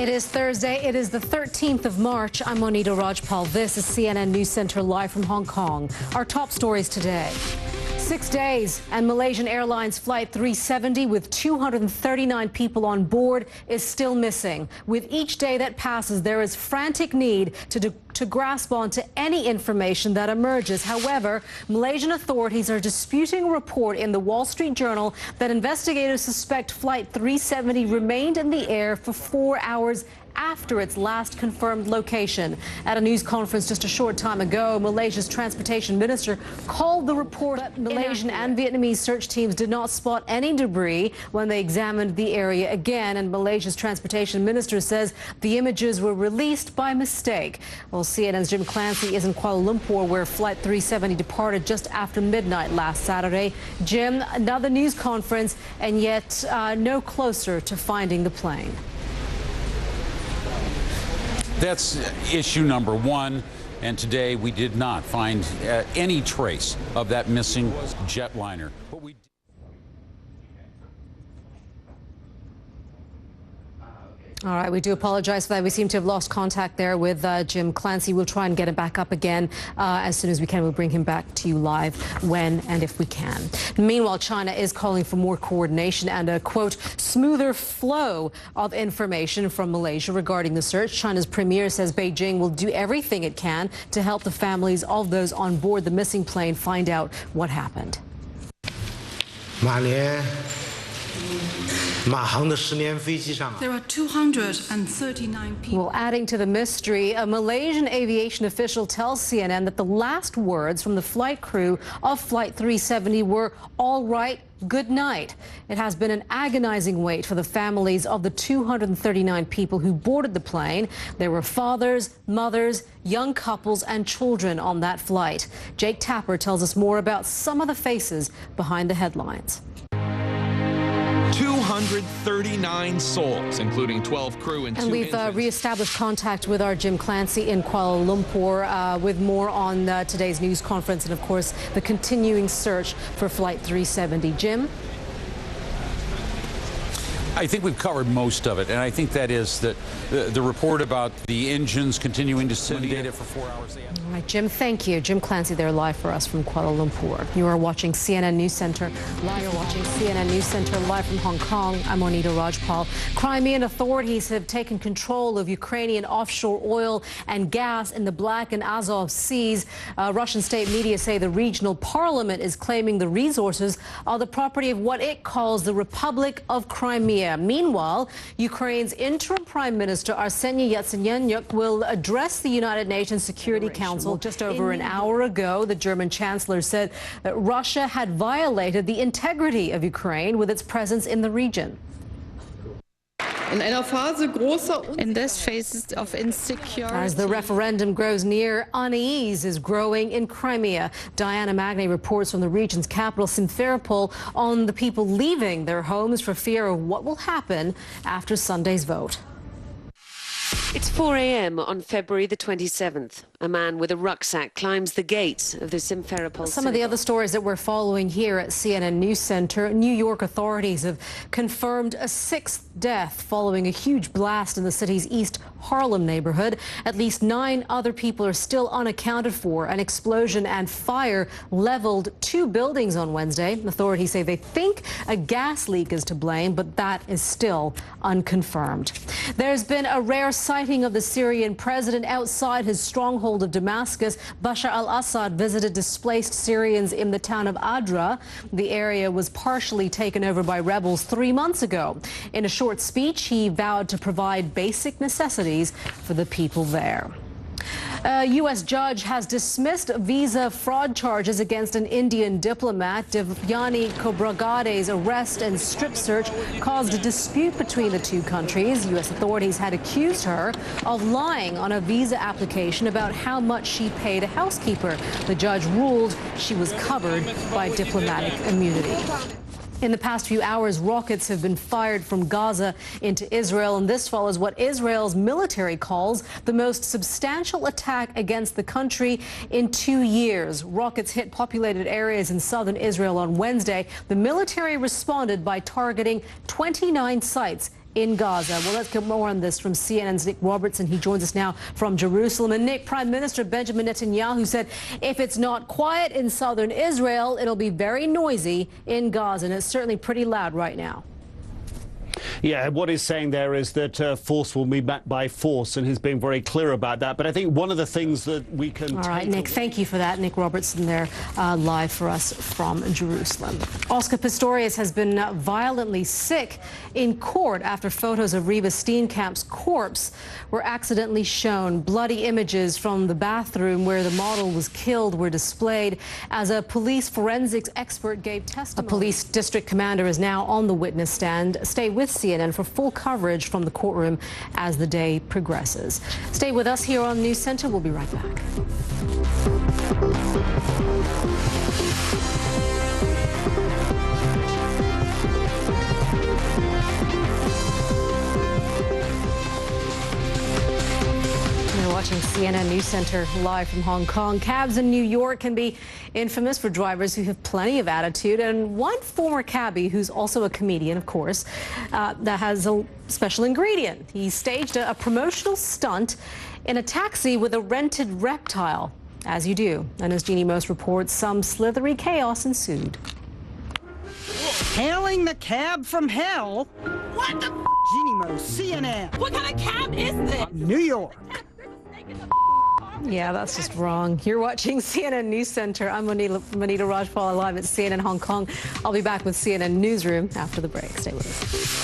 It is Thursday. It is the 13th of March. I'm Monita Rajpal. This is CNN News Center live from Hong Kong. Our top stories today. 6 days and Malaysian Airlines Flight 370 with 239 people on board is still missing. With each day that passes, there is frantic need to grasp onto any information that emerges. However, Malaysian authorities are disputing a report in the Wall Street Journal that investigators suspect Flight 370 remained in the air for 4 hours after its last confirmed location. At a news conference just a short time ago, Malaysia's transportation minister called the report. Malaysian and Vietnamese search teams did not spot any debris when they examined the area again, and Malaysia's transportation minister says the images were released by mistake. Well, CNN's Jim Clancy is in Kuala Lumpur, where Flight 370 departed just after midnight last Saturday. Jim, another news conference, and yet no closer to finding the plane. That's issue number one, and today we did not find any trace of that missing jetliner. But we All right, we do apologize for that. We seem to have lost contact there with Jim Clancy. We'll try and get him back up again as soon as we can. We'll bring him back to you live when and if we can. Meanwhile, China is calling for more coordination and a, quote, smoother flow of information from Malaysia regarding the search. China's premier says Beijing will do everything it can to help the families of those on board the missing plane find out what happened. There are 239 people. Well, adding to the mystery, a Malaysian aviation official tells CNN that the last words from the flight crew of Flight 370 were, "All right, good night." It has been an agonizing wait for the families of the 239 people who boarded the plane. There were fathers, mothers, young couples and children on that flight. Jake Tapper tells us more about some of the faces behind the headlines. 239 souls, including 12 crew and 2 we've re-established contact with our Jim Clancy in Kuala Lumpur with more on today's news conference and, of course, the continuing search for Flight 370. Jim? I think we've covered most of it, and I think that is that the report about the engines continuing to send data for 4 hours. All right, Jim, thank you. Jim Clancy there live for us from Kuala Lumpur. You are watching CNN News Center live. You're watching CNN News Center live from Hong Kong. I'm Monita Rajpal. Crimean authorities have taken control of Ukrainian offshore oil and gas in the Black and Azov Seas. Russian state media say the regional parliament is claiming the resources are the property of what it calls the Republic of Crimea. Meanwhile, Ukraine's interim Prime Minister Arseniy Yatsenyuk will address the United Nations Security Council. Just over an hour ago, the German Chancellor said that Russia had violated the integrity of Ukraine with its presence in the region. In this phase of insecurity, as the referendum grows near, unease is growing in Crimea. Diana Magnay reports from the region's capital, Simferopol, on the people leaving their homes for fear of what will happen after Sunday's vote. It's 4 a.m. on February the 27th. A man with a rucksack climbs the gates of the Simferopol. Some of the other stories that we're following here at CNN News Center. New York authorities have confirmed a 6th death following a huge blast in the city's East Harlem neighborhood. At least 9 other people are still unaccounted for. An explosion and fire leveled 2 buildings on Wednesday. Authorities say they think a gas leak is to blame, but that is still unconfirmed. There's been a rare sighting of the Syrian president outside his stronghold of Damascus. Bashar al-Assad visited displaced Syrians in the town of Adra. The area was partially taken over by rebels 3 months ago. In a short speech, he vowed to provide basic necessities for the people there. A U.S. judge has dismissed visa fraud charges against an Indian diplomat. Devyani Khobragade's arrest and strip search caused a dispute between the two countries. U.S. authorities had accused her of lying on a visa application about how much she paid a housekeeper. The judge ruled she was covered by diplomatic immunity. In the past few hours, rockets have been fired from Gaza into Israel, and this follows what Israel's military calls the most substantial attack against the country in 2 years. Rockets hit populated areas in southern Israel on Wednesday. The military responded by targeting 29 sites in Gaza. Well, let's get more on this from CNN's Nick Robertson. He joins us now from Jerusalem. And Nick, Prime Minister Benjamin Netanyahu said if it's not quiet in southern Israel, it'll be very noisy in Gaza. And it's certainly pretty loud right now. Yeah, what he's saying there is that force will be met by force, and he's being very clear about that. But I think one of the things that we can... All right, Nick, thank you for that. Nick Robertson there live for us from Jerusalem. Oscar Pistorius has been violently sick in court after photos of Reba Steenkamp's corpse were accidentally shown. Bloody images from the bathroom where the model was killed were displayed as a police forensics expert gave testimony. A police district commander is now on the witness stand. Stay with CNN for full coverage from the courtroom as the day progresses. Stay with us here on News Center. We'll be right back. Watching CNN News Center live from Hong Kong. Cabs in New York can be infamous for drivers who have plenty of attitude. And one former cabbie, who's also a comedian, of course, that has a special ingredient. He staged a promotional stunt in a taxi with a rented reptile, as you do. And as Jeannie Most reports, some slithery chaos ensued. Hailing the cab from hell? What the? Jeannie Most, CNN. What kind of cab is this? New York. Yeah, that's just wrong. You're watching CNN News Center. I'm Monita Rajpal, live at CNN Hong Kong. I'll be back with CNN Newsroom after the break. Stay with us.